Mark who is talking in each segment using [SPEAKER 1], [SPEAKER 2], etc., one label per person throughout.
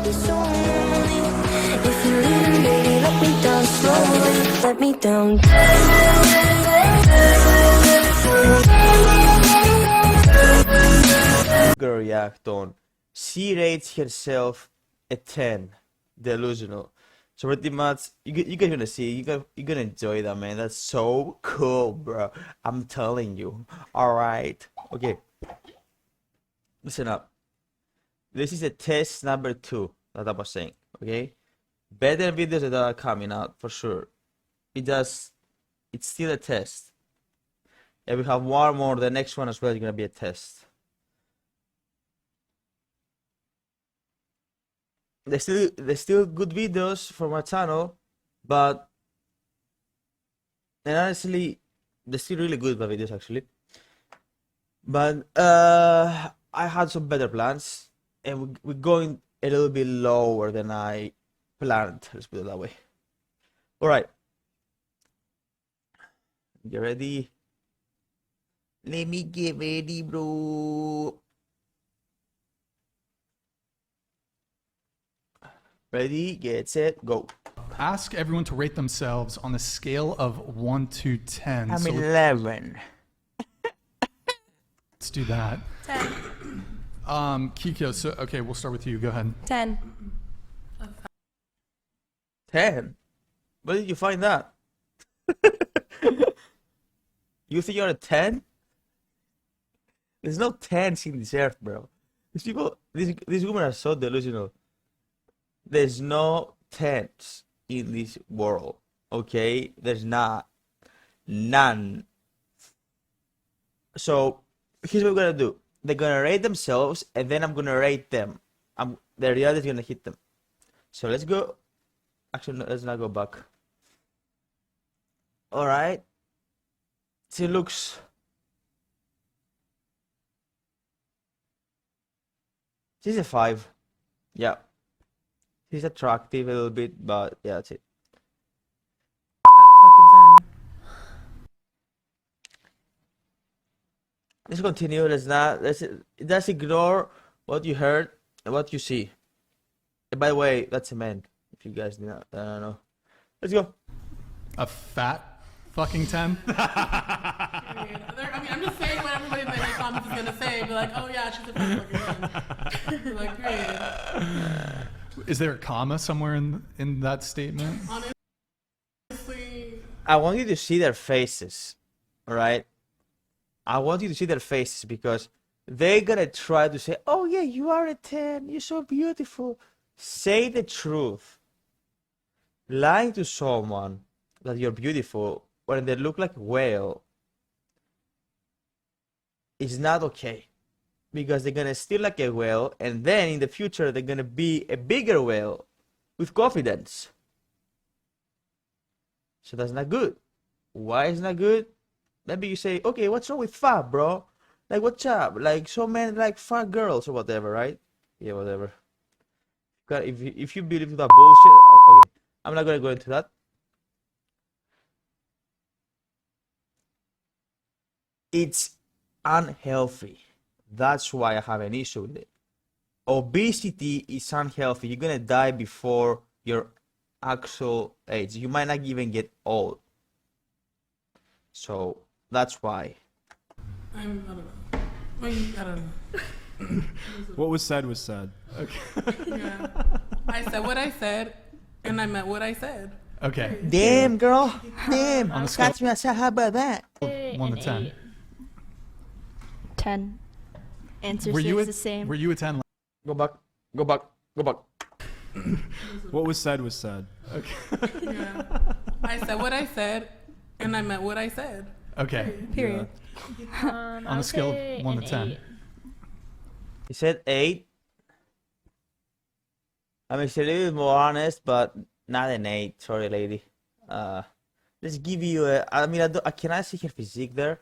[SPEAKER 1] I'll be so lonely. If you're leaving, baby, let me down slowly. Let me down.
[SPEAKER 2] Girl react on. She rates herself a 10. Delusional. So pretty much, you guys gonna see, you're gonna enjoy that, man. That's so cool, bro. I'm telling you. All right. Okay. Listen up. This is a test number 2 that I was saying. Okay. Better videos that are coming out for sure. It's still a test. And we have one more. The next one as well is gonna be a test. There's still good videos from my channel, and honestly, they're still really good videos actually. But I had some better plans, and we're going a little bit lower than I planned. Let's put it that way. All right, get ready. Let me get ready, bro. Ready, get set, go.
[SPEAKER 3] Ask everyone to rate themselves on a scale of 1 to 10.
[SPEAKER 2] I'm
[SPEAKER 3] So
[SPEAKER 2] 11.
[SPEAKER 3] let's do that.
[SPEAKER 4] 10.
[SPEAKER 3] Kiko, so okay, we'll start with you. Go ahead.
[SPEAKER 4] 10.
[SPEAKER 2] 10? Where did you find that? You think you're a 10? There's no 10s in this earth, bro. These women are so delusional. There's no 10s in this world, okay? There's not. None. So, here's what we're gonna do. They're gonna rate themselves, and then I'm gonna rate them. The reality is gonna hit them. So let's go. Actually, no, let's not go back. Alright. She looks... She's a 5. Yeah. She's attractive a little bit, but yeah, that's it.
[SPEAKER 4] Fucking 10.
[SPEAKER 2] Let's continue. Let's ignore what you heard and what you see. And by the way, that's a man. If you guys did not, I don't know. Let's go.
[SPEAKER 3] A fat fucking 10.
[SPEAKER 4] I mean, I'm just saying what everybody in the comments is gonna say. Be like, oh yeah, she's a fucking 10. Like, period.
[SPEAKER 3] Is there a comma somewhere in that statement?
[SPEAKER 4] Honestly,
[SPEAKER 2] I want you to see their faces, alright? I want you to see their faces because they're gonna try to say, oh yeah, you are a 10, you're so beautiful. Say the truth. Lying to someone that you're beautiful when they look like a whale is not okay. Because they're gonna steal like a whale, and then in the future they're gonna be a bigger whale with confidence. So that's not good. Why is not good? Maybe you say, okay, what's wrong with fat, bro? Like, what's up? Like, so men like fat girls or whatever, right? Yeah, whatever. If you believe that bullshit, okay, I'm not gonna go into that. It's unhealthy. That's why I have an issue with it. Obesity is unhealthy. You're gonna die before your actual age. You might not even get old. So that's why.
[SPEAKER 4] I don't know. I mean, I don't know.
[SPEAKER 5] What was said was said.
[SPEAKER 3] Okay.
[SPEAKER 4] Yeah. I said what I said, and I meant what I said.
[SPEAKER 3] Okay.
[SPEAKER 2] Damn, girl. Damn.
[SPEAKER 3] On the scale-
[SPEAKER 2] Catch me outside. How about that?
[SPEAKER 3] 1 to 10.
[SPEAKER 6] 10. Answer
[SPEAKER 3] Were you
[SPEAKER 6] stays
[SPEAKER 3] a,
[SPEAKER 6] the same.
[SPEAKER 3] Were you a 10?
[SPEAKER 2] Go back. Go back. Go back.
[SPEAKER 5] What was said was said.
[SPEAKER 3] Okay.
[SPEAKER 4] Yeah. I said what I said, and I meant what I said.
[SPEAKER 3] Okay.
[SPEAKER 4] Period.
[SPEAKER 3] On the scale of 1 to 10.
[SPEAKER 2] He said 8. I mean, she's a little bit more honest, but not an 8. Sorry, lady. Let's give you a. I mean, can I see her physique there?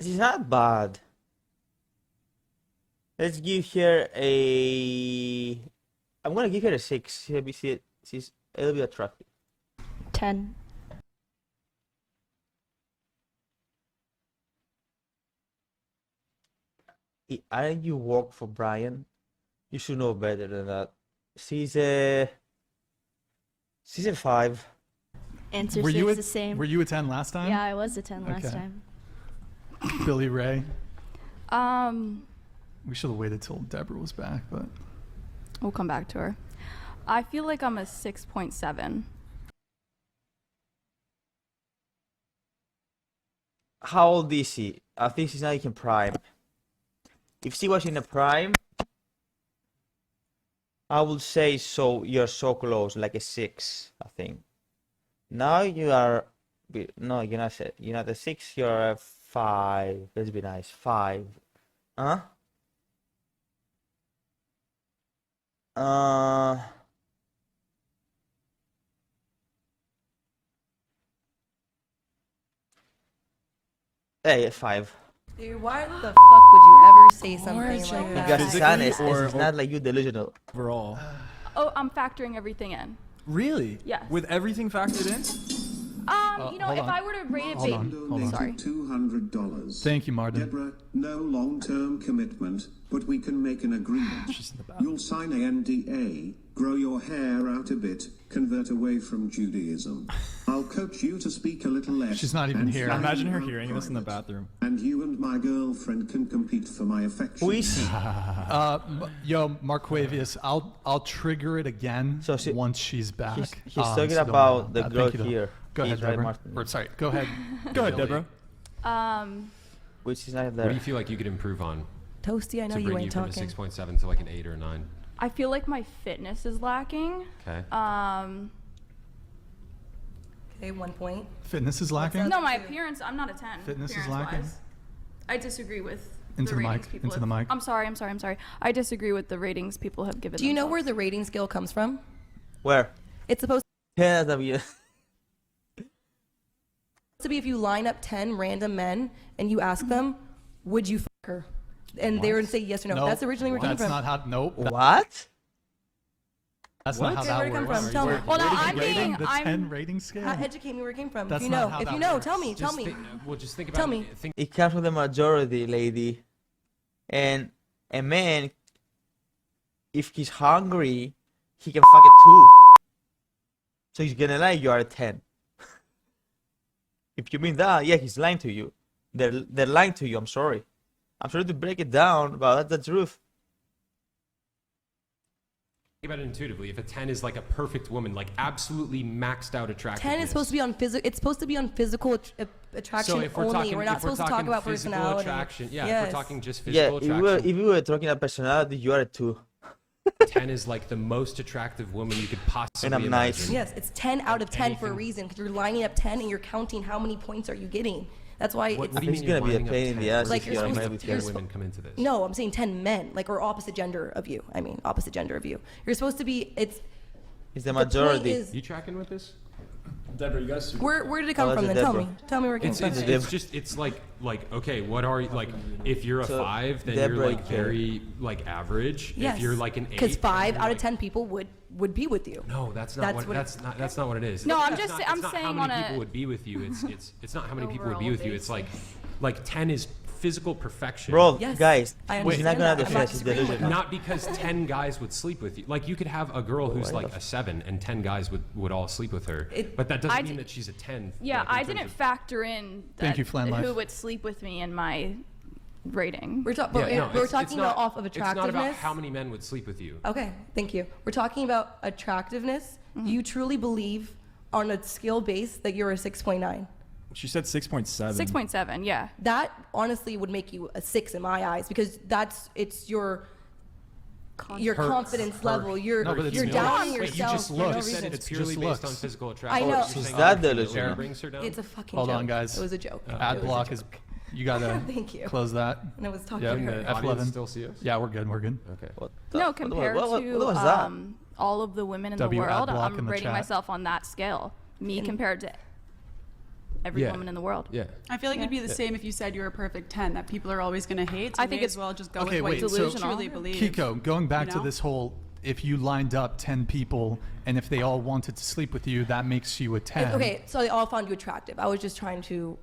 [SPEAKER 2] She's not bad. Let's give her a. I'm gonna give her a 6. She's a little bit attractive.
[SPEAKER 6] 10.
[SPEAKER 2] Aren't you work for Brian? You should know better than that. She's a 5.
[SPEAKER 6] Answer
[SPEAKER 3] Were you
[SPEAKER 6] stays
[SPEAKER 3] at
[SPEAKER 6] the same.
[SPEAKER 3] Were you a 10 last time?
[SPEAKER 6] Yeah, I was a 10 last
[SPEAKER 3] Okay.
[SPEAKER 6] time.
[SPEAKER 3] Billy Ray.
[SPEAKER 7] Um,
[SPEAKER 3] We should have waited till Deborah was back, but
[SPEAKER 7] we'll come back to her. I feel like I'm a 6.7.
[SPEAKER 2] How old is she? I think she's not in prime. If she was in a prime, I would say so. You're so close, like a 6, I think. Now you are. No, you're not. You're not a 6. You're a 5. Let's be nice. 5. Huh? Hey, a 5.
[SPEAKER 8] Dude, why the fuck would you ever say something like
[SPEAKER 2] You
[SPEAKER 8] that?
[SPEAKER 2] got
[SPEAKER 5] Physically
[SPEAKER 2] honest.
[SPEAKER 5] or-
[SPEAKER 2] It's not like you delusional.
[SPEAKER 5] Overall.
[SPEAKER 7] Oh, I'm factoring everything in.
[SPEAKER 5] Really?
[SPEAKER 7] Yes.
[SPEAKER 5] With everything factored in?
[SPEAKER 7] You know,
[SPEAKER 3] hold
[SPEAKER 7] if
[SPEAKER 3] on.
[SPEAKER 7] I were to rate it
[SPEAKER 3] Hold
[SPEAKER 7] based,
[SPEAKER 3] on.
[SPEAKER 7] sorry.
[SPEAKER 9] $200.
[SPEAKER 3] thank you, Martin.
[SPEAKER 9] Deborah, no long-term commitment, but we can make an agreement.
[SPEAKER 5] She's in the back.
[SPEAKER 9] You'll sign a NDA, grow your hair out a bit, convert away from Judaism. I'll coach you to speak a little less.
[SPEAKER 3] She's not even
[SPEAKER 9] and
[SPEAKER 3] here.
[SPEAKER 9] fly
[SPEAKER 5] Imagine her
[SPEAKER 9] you out
[SPEAKER 5] hearing this in the
[SPEAKER 9] private.
[SPEAKER 5] bathroom.
[SPEAKER 9] And you and my girlfriend can compete for my affection.
[SPEAKER 2] Who is she?
[SPEAKER 3] Yo, Marquavius, I'll trigger it again
[SPEAKER 2] So she-
[SPEAKER 3] once she's back.
[SPEAKER 2] He's talking
[SPEAKER 3] so don't worry
[SPEAKER 2] about the
[SPEAKER 3] that.
[SPEAKER 2] girl
[SPEAKER 3] Thank you, though.
[SPEAKER 2] here.
[SPEAKER 3] Go ahead,
[SPEAKER 2] He's right,
[SPEAKER 3] Deborah.
[SPEAKER 2] Martin.
[SPEAKER 3] Or, sorry, go ahead.
[SPEAKER 5] Go ahead,
[SPEAKER 3] Billy.
[SPEAKER 5] Deborah.
[SPEAKER 2] Which is not
[SPEAKER 10] What do
[SPEAKER 2] there.
[SPEAKER 10] you feel like you could improve on
[SPEAKER 8] Toasty, I know
[SPEAKER 10] to
[SPEAKER 8] you
[SPEAKER 10] bring you
[SPEAKER 8] ain't
[SPEAKER 10] from a
[SPEAKER 8] talking.
[SPEAKER 10] 6.7 to like an 8 or 9?
[SPEAKER 7] I feel like my fitness is lacking.
[SPEAKER 10] Okay.
[SPEAKER 8] Okay, 1 point.
[SPEAKER 3] Fitness is lacking?
[SPEAKER 8] that?
[SPEAKER 7] No, my appearance, I'm not a 10.
[SPEAKER 3] Fitness is
[SPEAKER 7] appearance-wise.
[SPEAKER 3] lacking?
[SPEAKER 7] I disagree with
[SPEAKER 3] Into the
[SPEAKER 7] ratings
[SPEAKER 3] mic,
[SPEAKER 7] people
[SPEAKER 3] into the
[SPEAKER 7] have-
[SPEAKER 3] mic.
[SPEAKER 7] I'm sorry. I disagree with the ratings people have given
[SPEAKER 8] Do you know where
[SPEAKER 7] themselves.
[SPEAKER 8] the rating scale comes from?
[SPEAKER 2] Where?
[SPEAKER 8] It's supposed
[SPEAKER 2] Yeah, W.
[SPEAKER 8] to be if you line up 10 random men and you ask them, would you fuck her? And they would say yes or no.
[SPEAKER 3] Nope.
[SPEAKER 8] That's originally where it came
[SPEAKER 3] That's
[SPEAKER 8] from.
[SPEAKER 3] not how. Nope.
[SPEAKER 2] What?
[SPEAKER 3] That's not how
[SPEAKER 8] Okay, where'd
[SPEAKER 3] that
[SPEAKER 8] it come
[SPEAKER 3] works.
[SPEAKER 8] from? Tell me.
[SPEAKER 7] Well, no, I'm
[SPEAKER 3] Rating,
[SPEAKER 7] being,
[SPEAKER 3] the 10 rating scale.
[SPEAKER 8] Educate me where it came from.
[SPEAKER 3] That's
[SPEAKER 8] if you
[SPEAKER 3] not
[SPEAKER 8] know,
[SPEAKER 3] how
[SPEAKER 8] if
[SPEAKER 3] that
[SPEAKER 8] you know,
[SPEAKER 3] works.
[SPEAKER 8] tell me. Tell
[SPEAKER 10] Just
[SPEAKER 8] me.
[SPEAKER 10] well, just think about
[SPEAKER 8] Tell me.
[SPEAKER 10] Think,
[SPEAKER 2] It comes from the majority, lady. And a man, if he's hungry, he can fuck it too. So he's gonna lie you are a 10. If you mean that, yeah, he's lying to you. They're lying to you, I'm sorry. I'm sorry to break it down, but that's the truth.
[SPEAKER 10] about it intuitively. If a 10 is like a perfect woman, like absolutely maxed out attractiveness.
[SPEAKER 8] 10 is supposed to be on physical. It's supposed to be on physical attraction
[SPEAKER 10] So if we're
[SPEAKER 8] only.
[SPEAKER 10] talking,
[SPEAKER 8] We're not
[SPEAKER 10] if we're
[SPEAKER 8] supposed to talk
[SPEAKER 10] talking
[SPEAKER 8] about
[SPEAKER 10] physical
[SPEAKER 8] personality.
[SPEAKER 10] attraction, yeah,
[SPEAKER 8] Yes.
[SPEAKER 10] if we're talking just
[SPEAKER 2] Yeah,
[SPEAKER 10] physical
[SPEAKER 2] if
[SPEAKER 10] attraction,
[SPEAKER 2] we were talking about personality, you are a 2.
[SPEAKER 10] 10 is like the most attractive woman you could possibly
[SPEAKER 2] And I'm
[SPEAKER 10] imagine.
[SPEAKER 2] nice.
[SPEAKER 8] Yes, it's 10 out of 10 for a
[SPEAKER 10] Anything-
[SPEAKER 8] reason because you're lining up 10 and you're counting how many points are you getting. That's why
[SPEAKER 10] What,
[SPEAKER 8] it's
[SPEAKER 10] what do you
[SPEAKER 2] It's
[SPEAKER 10] mean you're
[SPEAKER 2] gonna be a
[SPEAKER 10] lining up
[SPEAKER 2] pain in
[SPEAKER 10] 10?
[SPEAKER 2] the ass
[SPEAKER 8] Like
[SPEAKER 2] if
[SPEAKER 8] you're
[SPEAKER 2] you are
[SPEAKER 8] supposed
[SPEAKER 2] married
[SPEAKER 8] to-
[SPEAKER 2] with
[SPEAKER 8] you're
[SPEAKER 2] her.
[SPEAKER 8] supposed-
[SPEAKER 10] Women come into this.
[SPEAKER 8] No, I'm saying 10 men, like, or opposite gender of you. I mean, opposite gender of you. You're supposed to be, it's
[SPEAKER 2] It's the
[SPEAKER 8] the point
[SPEAKER 2] majority.
[SPEAKER 8] is,
[SPEAKER 10] You tracking with this?
[SPEAKER 5] Deborah, you guys.
[SPEAKER 8] where did it come
[SPEAKER 2] Oh,
[SPEAKER 8] from
[SPEAKER 2] that's
[SPEAKER 8] then?
[SPEAKER 2] a
[SPEAKER 8] Tell
[SPEAKER 2] Deborah.
[SPEAKER 8] me. Tell me where it came
[SPEAKER 10] It's,
[SPEAKER 8] from.
[SPEAKER 10] it's, it's just it's like okay, what are you like? If you're a
[SPEAKER 2] So,
[SPEAKER 10] 5, then
[SPEAKER 2] Deborah,
[SPEAKER 10] you're like very like average.
[SPEAKER 8] Yes.
[SPEAKER 10] If you're like an 8,
[SPEAKER 8] Because 5
[SPEAKER 10] then
[SPEAKER 8] out
[SPEAKER 10] you're
[SPEAKER 8] of 10 people would be with you.
[SPEAKER 10] No, that's not
[SPEAKER 8] That's
[SPEAKER 10] what,
[SPEAKER 8] what it-
[SPEAKER 10] that's not what it is.
[SPEAKER 7] No, I'm
[SPEAKER 10] It's
[SPEAKER 7] just
[SPEAKER 10] not-
[SPEAKER 7] sa-
[SPEAKER 10] it's
[SPEAKER 7] I'm
[SPEAKER 10] not
[SPEAKER 7] saying
[SPEAKER 10] how many
[SPEAKER 7] on a-
[SPEAKER 10] people would be with you. It's not how many people would be
[SPEAKER 7] Overall
[SPEAKER 10] with you. It's like 10 is physical perfection.
[SPEAKER 2] Bro,
[SPEAKER 8] Yes,
[SPEAKER 2] guys,
[SPEAKER 8] I
[SPEAKER 2] you're
[SPEAKER 8] understand
[SPEAKER 2] not gonna
[SPEAKER 8] that. I'm not
[SPEAKER 2] defend it's
[SPEAKER 8] disagreeing with
[SPEAKER 2] delusional.
[SPEAKER 10] Not because 10 guys would sleep with you. Like you could have a girl who's like a 7 and 10 guys would all sleep with her. but that doesn't
[SPEAKER 7] I
[SPEAKER 10] mean
[SPEAKER 7] d-
[SPEAKER 10] that she's a 10.
[SPEAKER 7] Yeah,
[SPEAKER 10] like, in
[SPEAKER 7] I
[SPEAKER 10] terms
[SPEAKER 7] didn't
[SPEAKER 10] of-
[SPEAKER 7] factor in
[SPEAKER 3] Thank
[SPEAKER 7] that
[SPEAKER 3] you, Flan Life.
[SPEAKER 7] who would sleep with me in my rating.
[SPEAKER 8] We're,
[SPEAKER 10] Yeah, no,
[SPEAKER 8] we're
[SPEAKER 10] it's-
[SPEAKER 8] talking
[SPEAKER 10] it's
[SPEAKER 8] about
[SPEAKER 10] not-
[SPEAKER 8] off of
[SPEAKER 10] It's
[SPEAKER 8] attractiveness.
[SPEAKER 10] not about how many men would sleep with you.
[SPEAKER 8] Okay, thank you. We're talking about attractiveness. You truly believe on a skill base that you're a 6.9.
[SPEAKER 5] She said 6.7.
[SPEAKER 7] 6.7, yeah.
[SPEAKER 8] That honestly would make you a 6 in my eyes because it's your
[SPEAKER 10] Her-
[SPEAKER 8] confidence
[SPEAKER 10] her-
[SPEAKER 8] level. You're
[SPEAKER 3] No, but it's
[SPEAKER 8] you're
[SPEAKER 3] not.
[SPEAKER 8] doubting
[SPEAKER 3] Wait, you
[SPEAKER 8] yourself
[SPEAKER 3] just
[SPEAKER 8] for
[SPEAKER 3] looked.
[SPEAKER 8] no
[SPEAKER 10] You said
[SPEAKER 8] reason.
[SPEAKER 10] it's purely
[SPEAKER 3] just
[SPEAKER 10] based
[SPEAKER 3] looks.
[SPEAKER 10] on physical
[SPEAKER 8] I
[SPEAKER 10] attraction.
[SPEAKER 8] know.
[SPEAKER 10] You're
[SPEAKER 2] She's
[SPEAKER 10] saying
[SPEAKER 2] that
[SPEAKER 10] how
[SPEAKER 2] delusional.
[SPEAKER 10] brings her down?
[SPEAKER 8] It's a fucking
[SPEAKER 3] Hold
[SPEAKER 8] joke.
[SPEAKER 3] on, guys.
[SPEAKER 8] It was a joke.
[SPEAKER 3] Ad
[SPEAKER 8] It was a
[SPEAKER 3] block is.
[SPEAKER 8] joke.
[SPEAKER 3] You gotta
[SPEAKER 8] Thank you.
[SPEAKER 3] close that.
[SPEAKER 8] And I was talking
[SPEAKER 3] Yeah,
[SPEAKER 8] to
[SPEAKER 10] Can
[SPEAKER 8] her.
[SPEAKER 10] the audience
[SPEAKER 3] F11.
[SPEAKER 10] still see us?
[SPEAKER 3] Yeah, we're good. We're good.
[SPEAKER 10] Okay.
[SPEAKER 2] What the-
[SPEAKER 7] No,
[SPEAKER 2] what-
[SPEAKER 7] compared
[SPEAKER 2] what
[SPEAKER 7] to
[SPEAKER 2] was that?
[SPEAKER 7] all of the women in
[SPEAKER 3] W
[SPEAKER 7] the world,
[SPEAKER 3] ad block in
[SPEAKER 7] I'm
[SPEAKER 3] the
[SPEAKER 7] rating
[SPEAKER 3] chat.
[SPEAKER 7] myself on that scale. Me compared to every
[SPEAKER 10] Yeah.
[SPEAKER 7] woman in the world.
[SPEAKER 10] Yeah.
[SPEAKER 4] I feel like it'd be the same if you said you're a perfect 10, that people are always going to hate. So
[SPEAKER 7] I
[SPEAKER 4] I
[SPEAKER 7] think
[SPEAKER 4] think
[SPEAKER 7] it's-
[SPEAKER 4] as well just go
[SPEAKER 3] Okay,
[SPEAKER 4] with what
[SPEAKER 3] wait,
[SPEAKER 4] you
[SPEAKER 3] so-
[SPEAKER 7] Delusional.
[SPEAKER 4] truly believe.
[SPEAKER 3] Kiko, going back
[SPEAKER 4] you
[SPEAKER 3] to
[SPEAKER 4] know?
[SPEAKER 3] this whole, if you lined up 10 people and if they all wanted to sleep with you, that makes you a 10.
[SPEAKER 8] Okay, so they all found you attractive. I was just trying to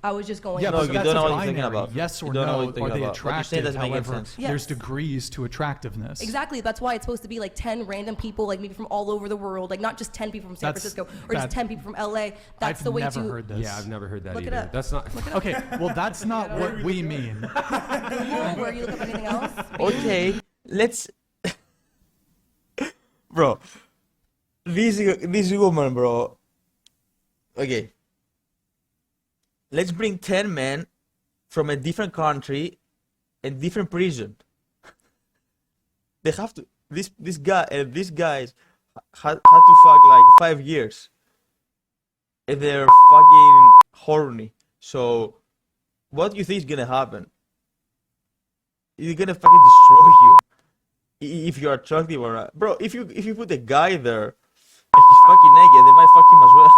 [SPEAKER 8] I was just going.
[SPEAKER 3] Yeah,
[SPEAKER 2] No,
[SPEAKER 3] but
[SPEAKER 2] you
[SPEAKER 3] that's
[SPEAKER 2] don't know
[SPEAKER 3] a
[SPEAKER 2] what you're thinking
[SPEAKER 3] binary.
[SPEAKER 2] about.
[SPEAKER 3] Yes
[SPEAKER 2] You
[SPEAKER 3] or
[SPEAKER 2] don't know what
[SPEAKER 3] no,
[SPEAKER 2] you're thinking
[SPEAKER 3] are they
[SPEAKER 2] about. What you're saying
[SPEAKER 3] attractive?
[SPEAKER 2] doesn't make any
[SPEAKER 3] However,
[SPEAKER 2] sense.
[SPEAKER 8] Yes.
[SPEAKER 3] there's degrees to attractiveness.
[SPEAKER 8] Exactly. That's why it's supposed to be like 10 random people, like maybe from all over the world, like not just 10 people from San
[SPEAKER 3] That's-
[SPEAKER 8] Francisco or just
[SPEAKER 3] that-
[SPEAKER 8] 10 people from LA. That's
[SPEAKER 3] I've
[SPEAKER 8] the way
[SPEAKER 3] never
[SPEAKER 8] to.
[SPEAKER 3] heard this.
[SPEAKER 10] Yeah, I've never heard that
[SPEAKER 8] Look it
[SPEAKER 10] either.
[SPEAKER 8] up.
[SPEAKER 10] That's not.
[SPEAKER 3] Okay, well, that's not what we mean.
[SPEAKER 8] Where you look up anything else.
[SPEAKER 2] Okay, let's. Bro, this woman, bro. Okay. Let's bring 10 men from a different country and different prison. They have to. This guy and these guys had to fuck like 5 years. And they're fucking horny. So, what do you think is gonna happen? It's gonna fucking destroy you. If you're attractive or not. Bro, if you put a guy there and he's fucking naked, they might fuck him as well.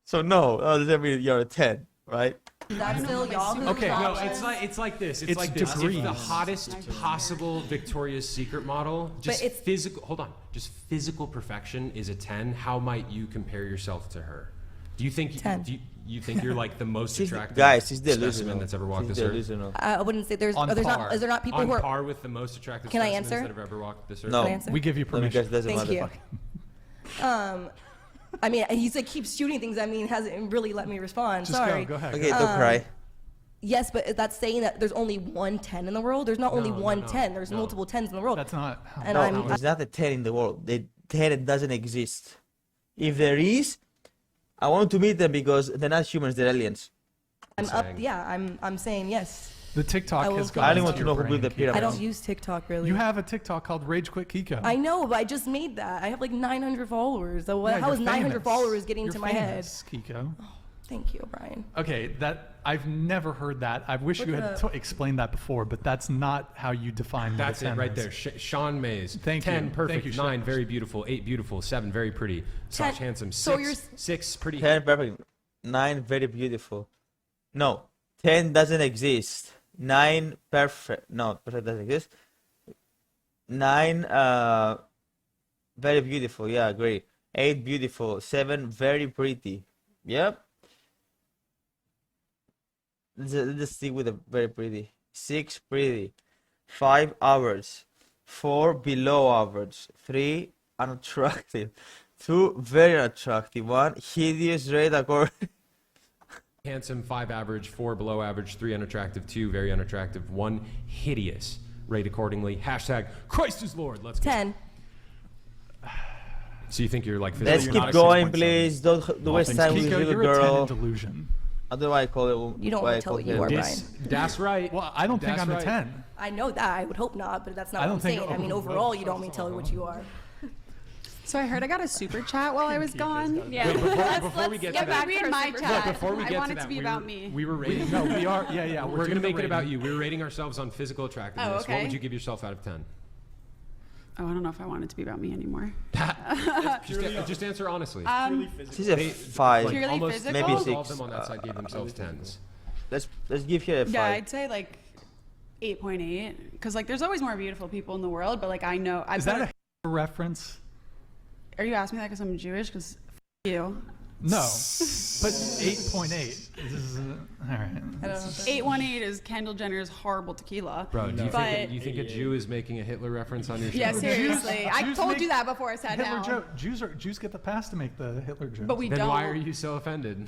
[SPEAKER 2] So no, does that mean you're a 10, right?
[SPEAKER 8] That's still Yahoo.
[SPEAKER 3] Okay,
[SPEAKER 10] No,
[SPEAKER 8] College.
[SPEAKER 10] it's like this. It's
[SPEAKER 3] It's
[SPEAKER 10] like this. If
[SPEAKER 3] degrees.
[SPEAKER 10] the hottest possible Victoria's Secret model, just
[SPEAKER 8] it's-
[SPEAKER 10] physical. Hold on, just physical perfection is a 10. How might you compare yourself to her? Do you think
[SPEAKER 8] 10.
[SPEAKER 10] do you think you're like the most
[SPEAKER 2] She's,
[SPEAKER 10] attractive
[SPEAKER 2] guys, she's
[SPEAKER 10] specimen
[SPEAKER 2] delusional.
[SPEAKER 10] that's ever walked
[SPEAKER 2] She's
[SPEAKER 10] this earth?
[SPEAKER 2] delusional.
[SPEAKER 8] I wouldn't say there's.
[SPEAKER 3] On
[SPEAKER 8] There's
[SPEAKER 3] par.
[SPEAKER 8] not. Is there not people
[SPEAKER 10] On
[SPEAKER 8] who are?
[SPEAKER 10] par with the most attractive
[SPEAKER 8] Can I
[SPEAKER 10] specimens
[SPEAKER 8] answer?
[SPEAKER 10] that have ever walked this earth?
[SPEAKER 2] No.
[SPEAKER 8] Can I answer?
[SPEAKER 3] We give you
[SPEAKER 2] Let me
[SPEAKER 3] permission.
[SPEAKER 2] guess, there's a
[SPEAKER 8] Thank you.
[SPEAKER 2] motherfucker.
[SPEAKER 8] I mean, he's like keeps shooting things. I mean, hasn't really let me respond.
[SPEAKER 3] Just
[SPEAKER 8] Sorry.
[SPEAKER 3] go ahead.
[SPEAKER 2] Okay, don't cry.
[SPEAKER 8] Yes, but that's saying that there's only one 10 in the world. There's not only
[SPEAKER 10] No, no,
[SPEAKER 8] one
[SPEAKER 10] no,
[SPEAKER 8] 10. There's
[SPEAKER 10] no.
[SPEAKER 8] multiple 10s in the world.
[SPEAKER 3] That's not how
[SPEAKER 8] And
[SPEAKER 2] No,
[SPEAKER 8] I'm-
[SPEAKER 2] there's not a 10 in the world. The 10 doesn't exist. If there is, I want to meet them because they're not humans, they're aliens.
[SPEAKER 8] I'm up.
[SPEAKER 10] saying.
[SPEAKER 8] Yeah, I'm saying yes.
[SPEAKER 3] The TikTok
[SPEAKER 8] I will-
[SPEAKER 3] has
[SPEAKER 8] I
[SPEAKER 3] gone
[SPEAKER 2] only
[SPEAKER 3] into
[SPEAKER 2] want to
[SPEAKER 3] your
[SPEAKER 2] know who
[SPEAKER 3] brain,
[SPEAKER 2] built the
[SPEAKER 3] Kiko.
[SPEAKER 2] pyramid.
[SPEAKER 8] I don't use TikTok really.
[SPEAKER 3] You have a TikTok called Rage Quit Kiko.
[SPEAKER 8] I know, but I just made that. I have like 900 followers. So
[SPEAKER 3] Yeah,
[SPEAKER 8] how
[SPEAKER 3] you're
[SPEAKER 8] is 900
[SPEAKER 3] famous.
[SPEAKER 8] followers getting
[SPEAKER 3] You're
[SPEAKER 8] to my head?
[SPEAKER 3] famous, Kiko.
[SPEAKER 8] Thank you, Brian.
[SPEAKER 3] Okay, that I've never heard that. I wish
[SPEAKER 8] Look
[SPEAKER 3] you
[SPEAKER 8] it
[SPEAKER 3] had
[SPEAKER 8] up.
[SPEAKER 3] explained that before, but that's not how you define.
[SPEAKER 10] That's
[SPEAKER 3] what a
[SPEAKER 10] it
[SPEAKER 3] 10
[SPEAKER 10] right
[SPEAKER 3] is.
[SPEAKER 10] there. Sean Mays.
[SPEAKER 3] Thank
[SPEAKER 10] 10,
[SPEAKER 3] you.
[SPEAKER 10] perfect.
[SPEAKER 3] Thank you,
[SPEAKER 10] 9,
[SPEAKER 3] Sean.
[SPEAKER 10] very beautiful. 8, beautiful. 7, very pretty. Sash,
[SPEAKER 8] 10
[SPEAKER 10] handsome.
[SPEAKER 8] so
[SPEAKER 10] 6,
[SPEAKER 8] you're
[SPEAKER 10] 6, pretty.
[SPEAKER 2] 10, perfect. 9, very beautiful. No, 10 doesn't exist. 9, perfect. No, perfect doesn't exist. 9, very beautiful. Yeah, great. 8, beautiful. 7, very pretty. Yep. Let's stick with the very pretty. 6, pretty. 5, average. 4, below average. 3, unattractive. 2, very attractive. 1, hideous, rate according.
[SPEAKER 10] Handsome, 5, average. 4, below average. 3, unattractive. 2, very unattractive. 1, hideous. Rate accordingly. Hashtag Christ is Lord. Let's go.
[SPEAKER 8] 10.
[SPEAKER 10] So you think you're like
[SPEAKER 2] Let's
[SPEAKER 10] physically
[SPEAKER 2] keep
[SPEAKER 10] not a
[SPEAKER 2] going,
[SPEAKER 10] 6.7?
[SPEAKER 2] please. Don't waste time with this
[SPEAKER 3] Kiko,
[SPEAKER 2] little
[SPEAKER 3] you're a 10 in
[SPEAKER 2] girl.
[SPEAKER 3] delusion.
[SPEAKER 2] I don't know why I call it.
[SPEAKER 8] You don't
[SPEAKER 2] why
[SPEAKER 8] wanna
[SPEAKER 2] I
[SPEAKER 8] tell
[SPEAKER 2] call
[SPEAKER 8] what you
[SPEAKER 2] it
[SPEAKER 8] are,
[SPEAKER 2] this.
[SPEAKER 8] Brian.
[SPEAKER 10] That's right.
[SPEAKER 3] Well, I don't think
[SPEAKER 10] That's
[SPEAKER 3] I'm a
[SPEAKER 10] right.
[SPEAKER 3] 10.
[SPEAKER 8] I know that. I would hope not, but that's not
[SPEAKER 3] I
[SPEAKER 8] what
[SPEAKER 3] don't
[SPEAKER 8] I'm
[SPEAKER 3] think-
[SPEAKER 8] saying. I mean, overall, you don't want me to tell you what you are.
[SPEAKER 11] So I heard I got a super chat while I was gone.
[SPEAKER 6] Yeah.
[SPEAKER 10] Before we get to
[SPEAKER 11] Get
[SPEAKER 10] that,
[SPEAKER 11] back read my
[SPEAKER 6] super
[SPEAKER 11] chat.
[SPEAKER 10] before we
[SPEAKER 11] I
[SPEAKER 10] get
[SPEAKER 11] want
[SPEAKER 10] to
[SPEAKER 11] it
[SPEAKER 10] that,
[SPEAKER 11] to be
[SPEAKER 10] we
[SPEAKER 11] about
[SPEAKER 10] were,
[SPEAKER 11] me.
[SPEAKER 10] we were rating.
[SPEAKER 3] No, we are. Yeah.
[SPEAKER 10] We're gonna
[SPEAKER 3] doing
[SPEAKER 10] make
[SPEAKER 3] the
[SPEAKER 10] it about
[SPEAKER 3] rating.
[SPEAKER 10] you. We were rating ourselves on physical attractiveness.
[SPEAKER 11] Oh,
[SPEAKER 10] What
[SPEAKER 11] okay.
[SPEAKER 10] would you give yourself out of 10?
[SPEAKER 11] Oh, I don't know if I want it to be about me anymore.
[SPEAKER 10] Just answer honestly.
[SPEAKER 2] This is a 5.
[SPEAKER 11] Purely
[SPEAKER 10] Almost
[SPEAKER 11] physical?
[SPEAKER 2] maybe
[SPEAKER 10] all of
[SPEAKER 2] 6.
[SPEAKER 10] them on that side gave themselves 10s.
[SPEAKER 2] Let's give here a 5.
[SPEAKER 11] Yeah, I'd say like 8.8 because like there's always more beautiful people in the world, but like I know.
[SPEAKER 3] Is that a reference?
[SPEAKER 11] Are you asking me that because I'm Jewish? Because you.
[SPEAKER 3] No, but 8.8. All right.
[SPEAKER 11] 818 is Kendall Jenner's horrible tequila.
[SPEAKER 10] Bro, do
[SPEAKER 11] But-
[SPEAKER 10] you think a Jew is making a Hitler reference on your show?
[SPEAKER 11] Yeah, seriously. I
[SPEAKER 3] Jews
[SPEAKER 11] told
[SPEAKER 3] make
[SPEAKER 11] you that before I sat
[SPEAKER 3] Hitler
[SPEAKER 11] down.
[SPEAKER 3] joke. Jews get the pass to make the Hitler joke.
[SPEAKER 11] But we
[SPEAKER 10] Then
[SPEAKER 11] don't.
[SPEAKER 10] why are you so offended?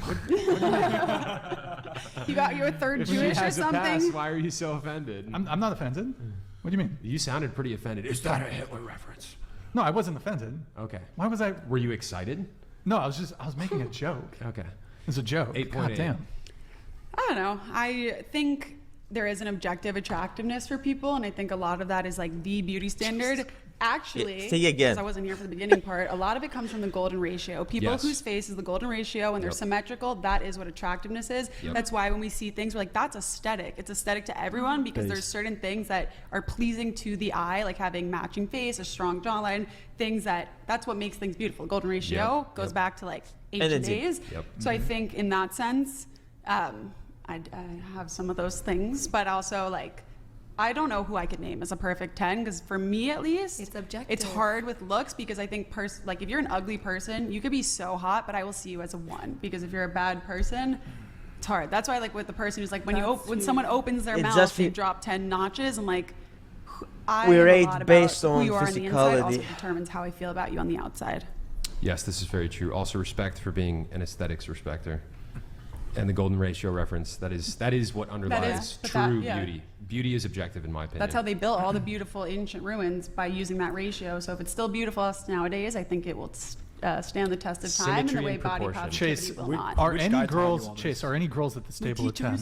[SPEAKER 11] You got your third
[SPEAKER 10] If she
[SPEAKER 11] Jewish or
[SPEAKER 10] has a pass,
[SPEAKER 11] something?
[SPEAKER 10] why are you so offended?
[SPEAKER 3] I'm not offended. What do you mean?
[SPEAKER 10] You sounded pretty offended. Is that a Hitler reference?
[SPEAKER 3] No, I wasn't offended.
[SPEAKER 10] Okay.
[SPEAKER 3] Why was I?
[SPEAKER 10] Were you excited?
[SPEAKER 3] No, I was making a joke.
[SPEAKER 10] Okay.
[SPEAKER 3] It's a joke.
[SPEAKER 10] 8.8.
[SPEAKER 3] God damn.
[SPEAKER 11] I don't know. I think there is an objective attractiveness for people, and I think a lot of that is like the beauty standard. Actually,
[SPEAKER 2] Yeah, say it again.
[SPEAKER 11] because I wasn't here for the beginning part, a lot of it comes from the golden ratio. People
[SPEAKER 10] Yes.
[SPEAKER 11] whose face is the golden ratio and they're
[SPEAKER 10] Yep.
[SPEAKER 11] symmetrical, that is what attractiveness is.
[SPEAKER 10] Yep.
[SPEAKER 11] That's why when we see things, we're like, that's aesthetic. It's aesthetic to everyone because there's certain things that are pleasing to the eye, like having matching face, a strong jawline, things that's what makes things beautiful. Golden ratio
[SPEAKER 10] Yep.
[SPEAKER 11] goes
[SPEAKER 10] Yep.
[SPEAKER 11] back to like ancient
[SPEAKER 2] Energy.
[SPEAKER 11] days.
[SPEAKER 10] Yep.
[SPEAKER 11] So I think in that sense, I have some of those things, but also like I don't know who I could name as a perfect 10 because for me at least,
[SPEAKER 8] It's objective.
[SPEAKER 11] It's hard with looks because I think like if you're an ugly person, you could be so hot, but I will see you as a 1 because if you're a bad person, it's hard. That's why like with the person who's like when someone opens their
[SPEAKER 2] It's
[SPEAKER 11] mouth,
[SPEAKER 2] just
[SPEAKER 11] they
[SPEAKER 2] fe-
[SPEAKER 11] drop 10 notches and like I
[SPEAKER 2] We
[SPEAKER 11] know a
[SPEAKER 2] rate
[SPEAKER 11] lot about
[SPEAKER 2] based
[SPEAKER 11] who
[SPEAKER 2] on
[SPEAKER 11] you are on the inside also
[SPEAKER 2] physicality.
[SPEAKER 11] determines how I feel about you on the outside.
[SPEAKER 10] Yes, this is very true. Also, respect for being an aesthetics respecter, and the golden ratio reference. That is what underlies
[SPEAKER 11] but
[SPEAKER 10] true
[SPEAKER 11] that- yeah.
[SPEAKER 10] beauty. Beauty is objective, in my opinion.
[SPEAKER 11] That's how they built all the beautiful ancient ruins by using that ratio. So if it's still beautiful nowadays, I think it will stand the test of time in the
[SPEAKER 10] Symmetry
[SPEAKER 11] way
[SPEAKER 10] and
[SPEAKER 11] body
[SPEAKER 10] proportion.
[SPEAKER 11] positivity
[SPEAKER 3] Chase,
[SPEAKER 11] will not.
[SPEAKER 3] are
[SPEAKER 5] Which
[SPEAKER 3] any
[SPEAKER 5] guy taught you
[SPEAKER 3] girls,
[SPEAKER 5] all
[SPEAKER 3] Chase,
[SPEAKER 5] this?
[SPEAKER 3] are any girls at this table a 10?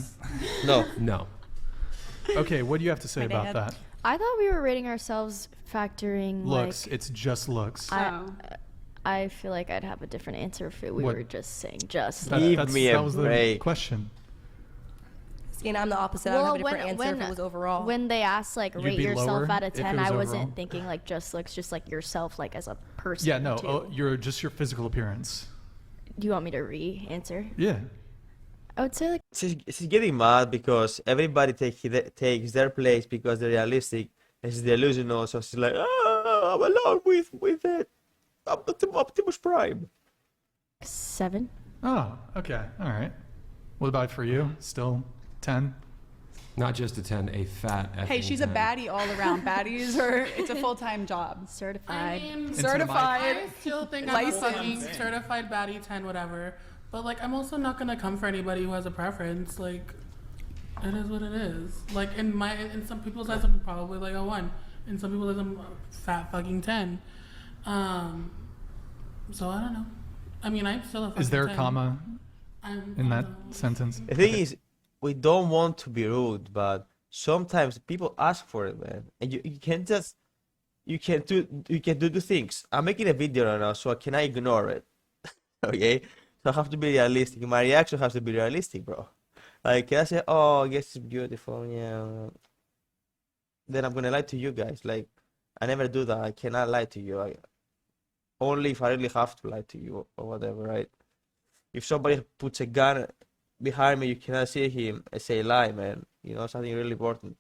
[SPEAKER 2] No.
[SPEAKER 10] No.
[SPEAKER 3] Okay, what do you have to say
[SPEAKER 11] My
[SPEAKER 3] about
[SPEAKER 11] dad.
[SPEAKER 3] that?
[SPEAKER 6] I thought we were rating ourselves factoring
[SPEAKER 3] Looks,
[SPEAKER 6] like.
[SPEAKER 3] it's just looks.
[SPEAKER 6] I feel like I'd have a different answer if we
[SPEAKER 3] What?
[SPEAKER 6] were just saying just.
[SPEAKER 2] Give me a
[SPEAKER 3] that was the
[SPEAKER 2] break.
[SPEAKER 3] question.
[SPEAKER 8] See, and I'm the opposite. I have a different answer if it was overall.
[SPEAKER 6] When they asked like
[SPEAKER 3] You'd
[SPEAKER 6] rate
[SPEAKER 3] be
[SPEAKER 6] yourself
[SPEAKER 3] lower
[SPEAKER 6] out of
[SPEAKER 3] if it
[SPEAKER 6] 10,
[SPEAKER 3] was
[SPEAKER 6] I wasn't
[SPEAKER 3] overall?
[SPEAKER 6] thinking like just looks, just like yourself, like as a person.
[SPEAKER 3] Yeah, no,
[SPEAKER 6] too.
[SPEAKER 3] you're just your physical appearance.
[SPEAKER 6] Do you want me to re-answer?
[SPEAKER 3] Yeah.
[SPEAKER 6] I would say like
[SPEAKER 2] She's getting mad because everybody takes their place because they're realistic. And she's delusional, so she's like, I'm alone with that Optimus Prime.
[SPEAKER 6] 7.
[SPEAKER 3] Oh, okay, all right. What about for you? Still 10?
[SPEAKER 10] Not just a 10, a fat.
[SPEAKER 11] Hey,
[SPEAKER 10] effing
[SPEAKER 11] she's a
[SPEAKER 10] 10.
[SPEAKER 11] baddie all around. Baddies are, it's a full-time job.
[SPEAKER 6] Certified.
[SPEAKER 4] I mean,
[SPEAKER 11] Certified.
[SPEAKER 4] I still think I'm a
[SPEAKER 11] Licensed.
[SPEAKER 4] fucking certified baddie 10, whatever. But like, I'm also not gonna come for anybody who has a preference. Like, it is what it is. Like in some people's eyes, I'm probably like a 1. In some people's eyes, I'm a fat fucking 10. So I don't know. I mean, I'm still a fucking 10.
[SPEAKER 3] Is there a comma in that
[SPEAKER 4] I'm-
[SPEAKER 3] sentence?
[SPEAKER 2] The thing is, we don't want to be rude, but sometimes people ask for it, man. And you can't just, you can do the things. I'm making a video right now, so I cannot ignore it. Okay? So I have to be realistic. My reaction has to be realistic, bro. Like, can I say, oh, yes, it's beautiful, yeah. Then I'm gonna lie to you guys. Like, I never do that. I cannot lie to you. Only if I really have to lie to you or whatever, right? If somebody puts a gun behind me, you cannot see him and say lie, man. You know, something really important.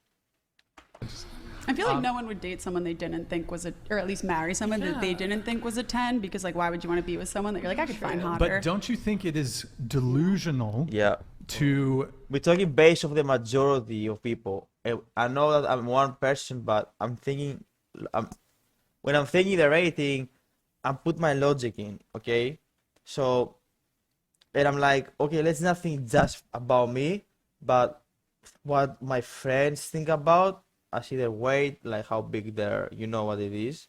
[SPEAKER 11] I feel like no one would date someone they didn't think was or at least marry someone that they didn't think was a 10 because like why would you want to be with someone that you're like I could find hotter?
[SPEAKER 3] But don't you think it is delusional
[SPEAKER 2] Yeah.
[SPEAKER 3] to
[SPEAKER 2] We're talking based on the majority of people. I know that I'm one person, but I'm thinking, when I'm thinking the rating, I put my logic in, okay? So, and I'm like, okay, let's not think just about me, but what my friends think about. I see their weight, like how big they're, you know what it is,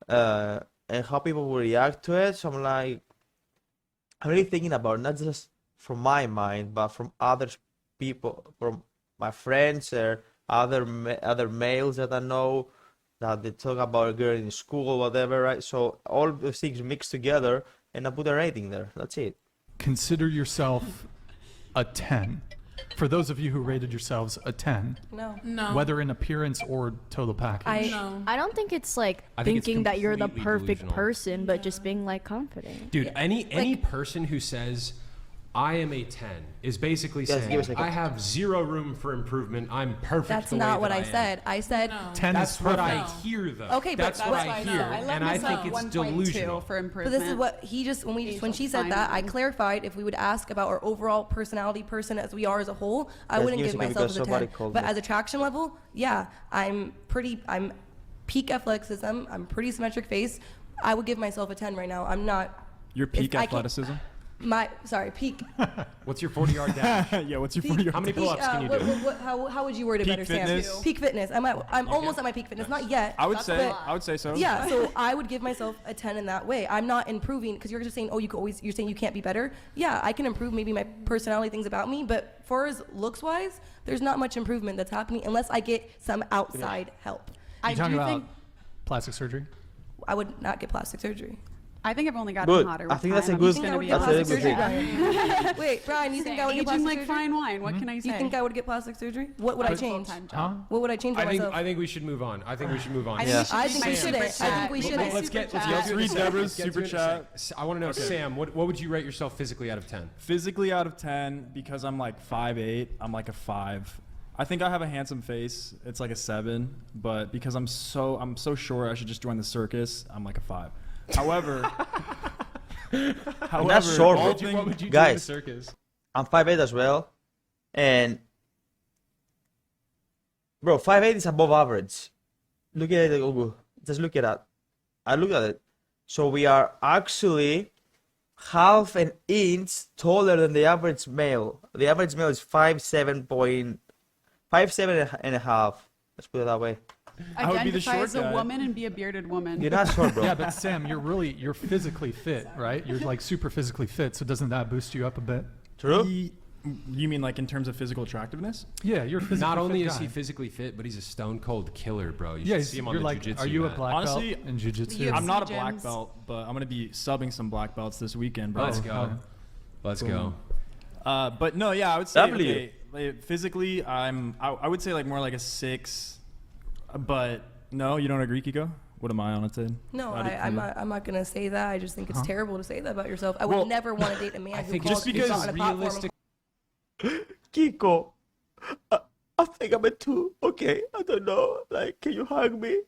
[SPEAKER 2] and how people will react to it. So I'm like, I'm really thinking about not just from my mind, but from other people, from my friends or other males that I know, that they talk about a girl in school or whatever, right? So all those things mixed together, and I put a rating there. That's it.
[SPEAKER 3] consider yourself a 10? For those of you who rated yourselves a 10,
[SPEAKER 4] No.
[SPEAKER 3] whether in appearance or total package.
[SPEAKER 4] No.
[SPEAKER 6] I don't think it's like
[SPEAKER 10] I think it's
[SPEAKER 6] thinking that you're the
[SPEAKER 10] completely
[SPEAKER 6] perfect
[SPEAKER 10] delusional.
[SPEAKER 6] person, but just being like confident.
[SPEAKER 10] Dude, any person who says I am a 10 is basically
[SPEAKER 2] Yes, give
[SPEAKER 10] saying
[SPEAKER 2] us a second.
[SPEAKER 10] I have zero room for improvement. I'm perfect.
[SPEAKER 8] That's
[SPEAKER 10] the way
[SPEAKER 8] not what
[SPEAKER 10] that
[SPEAKER 8] I
[SPEAKER 10] am."
[SPEAKER 8] said. I said
[SPEAKER 3] 10
[SPEAKER 10] That's
[SPEAKER 3] is
[SPEAKER 10] what
[SPEAKER 3] perfect.
[SPEAKER 10] I hear, though.
[SPEAKER 8] Okay, but
[SPEAKER 10] that's what
[SPEAKER 8] that's
[SPEAKER 10] I
[SPEAKER 8] why I
[SPEAKER 10] hear,
[SPEAKER 8] know. I
[SPEAKER 11] love
[SPEAKER 10] and I
[SPEAKER 11] myself
[SPEAKER 10] think it's
[SPEAKER 11] 1.2
[SPEAKER 10] delusional.
[SPEAKER 11] for
[SPEAKER 8] But
[SPEAKER 11] improvement.
[SPEAKER 8] this is what he just when she said
[SPEAKER 11] fine
[SPEAKER 8] that, I
[SPEAKER 11] line.
[SPEAKER 8] clarified if we would ask about our overall personality, person as we are as a whole, I
[SPEAKER 2] Yes,
[SPEAKER 8] wouldn't
[SPEAKER 2] give us
[SPEAKER 8] give
[SPEAKER 2] a second
[SPEAKER 8] myself
[SPEAKER 2] because
[SPEAKER 8] as a
[SPEAKER 2] somebody
[SPEAKER 8] 10.
[SPEAKER 2] called
[SPEAKER 8] But
[SPEAKER 2] me.
[SPEAKER 8] as attraction level, yeah, I'm peak athleticism. I'm pretty symmetric face. I would give myself a 10 right now. I'm not.
[SPEAKER 5] Your peak
[SPEAKER 8] I can't-
[SPEAKER 5] athleticism?
[SPEAKER 8] Peak.
[SPEAKER 10] What's your 40-yard dash?
[SPEAKER 5] Yeah, what's your
[SPEAKER 8] Peak-
[SPEAKER 5] 40
[SPEAKER 10] How many pull-ups can you do?
[SPEAKER 8] How would you word it
[SPEAKER 5] Peak
[SPEAKER 8] better,
[SPEAKER 5] fitness?
[SPEAKER 8] Sam? Peak fitness. I'm almost at my peak fitness. Not yet.
[SPEAKER 5] I would
[SPEAKER 8] but-
[SPEAKER 5] say so.
[SPEAKER 8] Yeah, so I would give myself a 10 in that way. I'm not improving because you're just saying, oh, you're saying you can't be better. Yeah, I can improve maybe my personality, things about me, but far as looks wise, there's not much improvement that's happening unless I get some outside help.
[SPEAKER 11] I
[SPEAKER 3] You talking
[SPEAKER 11] do
[SPEAKER 3] about
[SPEAKER 11] think
[SPEAKER 3] plastic surgery?
[SPEAKER 8] I would not get plastic surgery.
[SPEAKER 11] I think I've only gotten
[SPEAKER 2] Good.
[SPEAKER 11] hotter.
[SPEAKER 2] I
[SPEAKER 11] with
[SPEAKER 2] think that's a
[SPEAKER 11] time. I'm
[SPEAKER 2] good-
[SPEAKER 11] just gonna be
[SPEAKER 2] that's a
[SPEAKER 11] honest.
[SPEAKER 2] good thing.
[SPEAKER 8] Brian? Wait, Brian, you think I would get
[SPEAKER 11] Aging
[SPEAKER 8] plastic
[SPEAKER 11] like
[SPEAKER 8] surgery?
[SPEAKER 11] fine wine. What can I say?
[SPEAKER 8] You think I would get plastic surgery? What would I change?
[SPEAKER 11] Full-time
[SPEAKER 3] Huh?
[SPEAKER 11] job.
[SPEAKER 8] What would I change for myself?
[SPEAKER 10] I think we should move on. I think we should move on.
[SPEAKER 11] I think we should
[SPEAKER 8] I
[SPEAKER 11] do
[SPEAKER 8] think
[SPEAKER 11] my
[SPEAKER 8] we
[SPEAKER 11] super
[SPEAKER 8] shouldn't. I
[SPEAKER 11] chat.
[SPEAKER 8] think we shouldn't.
[SPEAKER 5] Let's get
[SPEAKER 10] Let's
[SPEAKER 5] let's
[SPEAKER 10] do
[SPEAKER 5] read
[SPEAKER 10] it.
[SPEAKER 5] Deborah's
[SPEAKER 10] Let's get
[SPEAKER 5] super
[SPEAKER 10] to it in a
[SPEAKER 5] chat.
[SPEAKER 10] sec. I want to know, Sam, what would you rate yourself physically out of 10?
[SPEAKER 5] Physically out of 10 because I'm like 5'8", I'm like a 5. I think I have a handsome face. It's like a 7, but because I'm so sure I should just join the circus, I'm like a 5. However,
[SPEAKER 2] That's short,
[SPEAKER 5] all
[SPEAKER 2] bro.
[SPEAKER 5] thing-
[SPEAKER 10] would you do in the
[SPEAKER 2] Guys,
[SPEAKER 10] circus?
[SPEAKER 2] I'm 5'8" as well, and bro, 5'8" is above average. Look at it, Ugu. Just look at that. I look at it. So we are actually half an inch taller than the average male. The average male is 5'7" and a half. Let's put it that way.
[SPEAKER 5] I would be the
[SPEAKER 11] Identify
[SPEAKER 5] short
[SPEAKER 11] as a
[SPEAKER 5] guy.
[SPEAKER 11] woman and be a bearded woman.
[SPEAKER 2] You're not short, bro.
[SPEAKER 3] Yeah, but Sam, you're physically fit, right? You're like super physically fit. So doesn't that boost you up a bit?
[SPEAKER 2] True.
[SPEAKER 5] You mean like in terms of physical attractiveness?
[SPEAKER 3] Yeah, you're a physically
[SPEAKER 10] Not only
[SPEAKER 3] fit
[SPEAKER 10] is
[SPEAKER 3] guy.
[SPEAKER 10] he physically fit, but he's a stone cold killer, bro. You
[SPEAKER 3] Yeah,
[SPEAKER 10] should see him on
[SPEAKER 3] you're
[SPEAKER 10] the
[SPEAKER 3] like,
[SPEAKER 10] jiu-jitsu
[SPEAKER 3] are you a
[SPEAKER 10] mat.
[SPEAKER 3] black
[SPEAKER 5] Honestly,
[SPEAKER 3] belt in jiu-jitsu?
[SPEAKER 11] Yeah.
[SPEAKER 5] I'm not a
[SPEAKER 11] gyms.
[SPEAKER 5] black belt, but I'm gonna be subbing some black belts this weekend, bro.
[SPEAKER 10] Let's go. Let's go.
[SPEAKER 5] But no, yeah, I would say
[SPEAKER 2] W.
[SPEAKER 5] okay, like, physically, I would say like more like a 6. But no, you don't agree, Kiko? What am I on a 10?
[SPEAKER 8] No,
[SPEAKER 5] How do you
[SPEAKER 8] I'm
[SPEAKER 5] feel?
[SPEAKER 8] not gonna say that. I just think it's terrible to say that about yourself. I would
[SPEAKER 5] Well,
[SPEAKER 8] never want to date a man
[SPEAKER 10] I
[SPEAKER 8] who
[SPEAKER 10] think
[SPEAKER 8] calls
[SPEAKER 10] just
[SPEAKER 8] you
[SPEAKER 10] because
[SPEAKER 8] on a platform.
[SPEAKER 10] realistic.
[SPEAKER 2] Kiko, I think I'm a 2. Okay, I don't know. Like, can you hug me?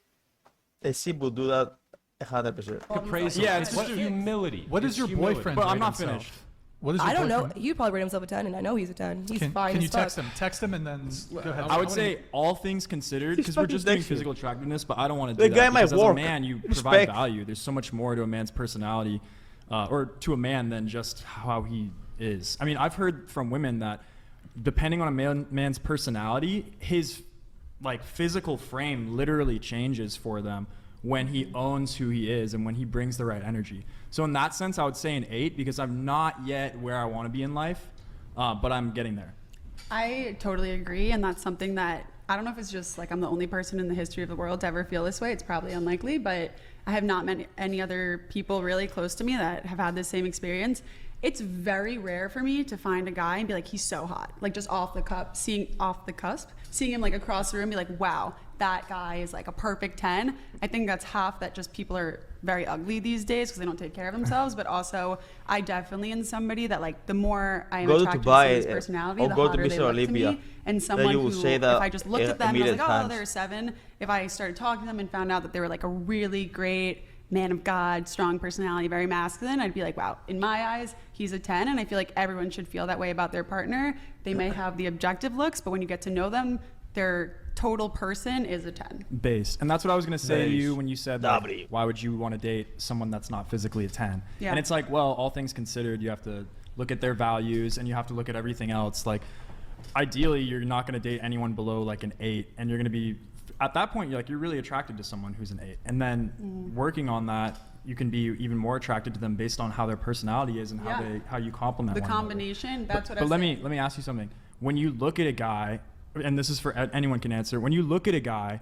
[SPEAKER 2] A simple do that 100%.
[SPEAKER 10] Appraisal.
[SPEAKER 5] Yeah,
[SPEAKER 10] it's
[SPEAKER 5] it's
[SPEAKER 10] just
[SPEAKER 5] what-
[SPEAKER 10] humility.
[SPEAKER 3] What
[SPEAKER 10] It's
[SPEAKER 3] is your
[SPEAKER 10] humility.
[SPEAKER 3] boyfriend?
[SPEAKER 5] But I'm
[SPEAKER 3] rate
[SPEAKER 5] not
[SPEAKER 3] himself?
[SPEAKER 5] finished.
[SPEAKER 3] What is your
[SPEAKER 8] I don't know.
[SPEAKER 3] boyfriend?
[SPEAKER 8] You'd probably rate himself a 10, and I know he's a 10. He's fine.
[SPEAKER 3] Can
[SPEAKER 8] as
[SPEAKER 3] you
[SPEAKER 8] fuck.
[SPEAKER 3] text him? Text him and then go ahead.
[SPEAKER 5] I would say all things considered,
[SPEAKER 2] He's
[SPEAKER 5] because we're
[SPEAKER 2] fucking
[SPEAKER 5] just doing
[SPEAKER 2] sexy.
[SPEAKER 5] physical attractiveness, but I don't want to do
[SPEAKER 2] The
[SPEAKER 5] that.
[SPEAKER 2] guy might
[SPEAKER 5] because as a
[SPEAKER 2] work.
[SPEAKER 5] man, you provide
[SPEAKER 2] Respect.
[SPEAKER 5] value. There's so much more to a man's personality, or to a man than just how he is. I mean, I've heard from women that depending on a man's personality, his like physical frame literally changes for them when he owns who he is and when he brings the right energy. So in that sense, I would say an 8 because I'm not yet where I want to be in life, but I'm getting there.
[SPEAKER 11] I totally agree, and that's something that I don't know if it's just like I'm the only person in the history of the world to ever feel this way. It's probably unlikely, but I have not met any other people really close to me that have had the same experience. It's very rare for me to find a guy and be like, he's so hot, like just off the cusp, seeing him like across the room, be like, wow, that guy is like a perfect 10. I think that's half that just people are very ugly these days because they don't take care of themselves, but also I definitely in somebody that like the more I am
[SPEAKER 2] Go to
[SPEAKER 11] attracted to
[SPEAKER 2] Dubai,
[SPEAKER 11] somebody's personality,
[SPEAKER 2] or
[SPEAKER 11] the
[SPEAKER 2] go to
[SPEAKER 11] hotter they
[SPEAKER 2] Mr.
[SPEAKER 11] look
[SPEAKER 2] Olympia.
[SPEAKER 11] to me. And
[SPEAKER 2] Then
[SPEAKER 11] someone
[SPEAKER 2] you will
[SPEAKER 11] who,
[SPEAKER 2] say that
[SPEAKER 11] if I just looked
[SPEAKER 2] a
[SPEAKER 11] at them and I was
[SPEAKER 2] million
[SPEAKER 11] like, oh,
[SPEAKER 2] times.
[SPEAKER 11] they're a 7. If I started talking to them and found out that they were like a really great man of God, strong personality, very masculine, I'd be like, wow, in my eyes, he's a 10. And I feel like everyone should feel that way about their partner. They may have the objective looks, but when you get to know them, their total person is a 10.
[SPEAKER 5] Base. And that's what I was going to say to you when you said, like,
[SPEAKER 2] W.
[SPEAKER 5] why would you want to date someone that's not physically a 10?
[SPEAKER 11] Yeah.
[SPEAKER 5] And it's like, well, all things considered, you have to look at their values and you have to look at everything else. Like, ideally, you're not going to date anyone below like an 8. And you're going to be, at that point, you're really attracted to someone who's an 8. And then working on that, you can be even more attracted to them based on how their personality is and how you complement
[SPEAKER 11] The
[SPEAKER 5] one another.
[SPEAKER 11] combination, that's what I
[SPEAKER 5] But let
[SPEAKER 11] said.
[SPEAKER 5] me ask you something. When you look at a guy, and this is for anyone can answer. When you look at a guy,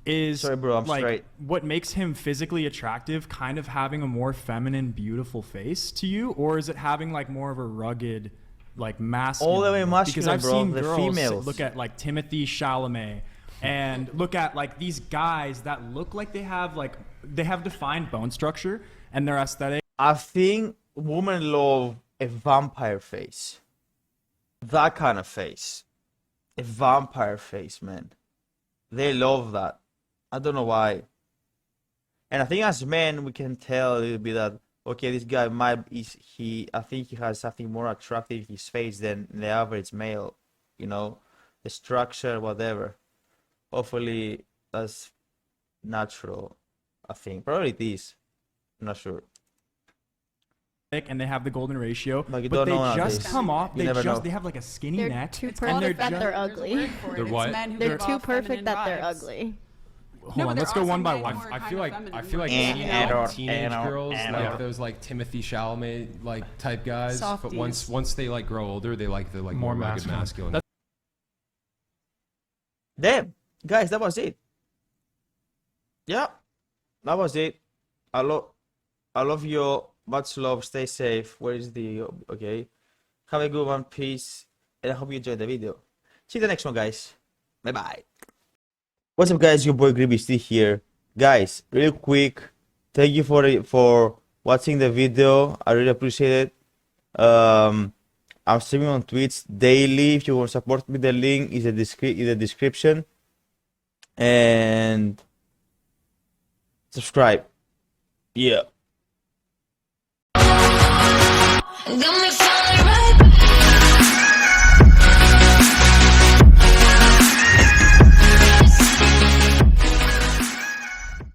[SPEAKER 5] is
[SPEAKER 2] Sorry, bro, I'm
[SPEAKER 5] like
[SPEAKER 2] straight.
[SPEAKER 5] what makes him physically attractive kind of having a more feminine, beautiful face to you, or is it having like more of a rugged, like masculine?
[SPEAKER 2] All the way
[SPEAKER 5] look?
[SPEAKER 2] masculine,
[SPEAKER 5] Because I've
[SPEAKER 2] bro.
[SPEAKER 5] seen
[SPEAKER 2] The
[SPEAKER 5] girls
[SPEAKER 2] females.
[SPEAKER 5] look at like Timothy Chalamet, and look at like these guys that look like they have defined bone structure and their aesthetic.
[SPEAKER 2] I think women love a vampire face. That kind of face. A vampire face, man. They love that. I don't know why. And I think as men, we can tell a little bit that, okay, this guy I think he has something more attractive in his face than the average male. You know, the structure, whatever. Hopefully, that's natural, I think. Probably it is. I'm not sure.
[SPEAKER 5] And they have the golden ratio,
[SPEAKER 2] But you
[SPEAKER 5] but
[SPEAKER 2] don't
[SPEAKER 5] they
[SPEAKER 2] know
[SPEAKER 5] just
[SPEAKER 2] nowadays.
[SPEAKER 5] come off.
[SPEAKER 2] You never know.
[SPEAKER 5] They have like a skinny
[SPEAKER 6] They're
[SPEAKER 5] neck,
[SPEAKER 6] too
[SPEAKER 11] It's
[SPEAKER 5] and
[SPEAKER 11] called
[SPEAKER 5] they're
[SPEAKER 6] perfect that
[SPEAKER 11] feminine.
[SPEAKER 6] they're
[SPEAKER 11] There's a
[SPEAKER 6] ugly.
[SPEAKER 11] word for it.
[SPEAKER 10] They're
[SPEAKER 11] It's
[SPEAKER 10] what?
[SPEAKER 11] men who
[SPEAKER 6] They're
[SPEAKER 11] give
[SPEAKER 6] too
[SPEAKER 11] off
[SPEAKER 6] perfect
[SPEAKER 11] feminine
[SPEAKER 6] that they're
[SPEAKER 11] vibes.
[SPEAKER 6] ugly.
[SPEAKER 5] Hold
[SPEAKER 11] No,
[SPEAKER 5] on,
[SPEAKER 11] but
[SPEAKER 5] let's
[SPEAKER 11] there
[SPEAKER 5] go
[SPEAKER 11] are
[SPEAKER 5] one
[SPEAKER 11] some
[SPEAKER 5] by
[SPEAKER 11] men
[SPEAKER 5] one.
[SPEAKER 11] who are
[SPEAKER 10] I
[SPEAKER 11] kind
[SPEAKER 10] feel
[SPEAKER 11] of
[SPEAKER 10] like
[SPEAKER 11] feminine,
[SPEAKER 10] teenage
[SPEAKER 2] Error,
[SPEAKER 10] girls,
[SPEAKER 2] error.
[SPEAKER 10] like those like Timothy Chalamet like type guys. But
[SPEAKER 11] Softies.
[SPEAKER 10] once they like grow older, they like the like
[SPEAKER 3] More
[SPEAKER 10] more rugged
[SPEAKER 3] masculine.
[SPEAKER 10] masculine.
[SPEAKER 2] Damn, guys, that was it. Yeah, that was it. I love you. Much love. Stay safe. Where is the okay? Have a good one. Peace. And I hope you enjoyed the video. See you the next one, guys. Bye bye. What's up, guys? Your boy Gribby still here. Guys, real quick, thank you for watching the video. I really appreciate it. I'm streaming on Twitch daily. If you want to support me, the link is in the description. And subscribe. Yeah.
[SPEAKER 1] Got me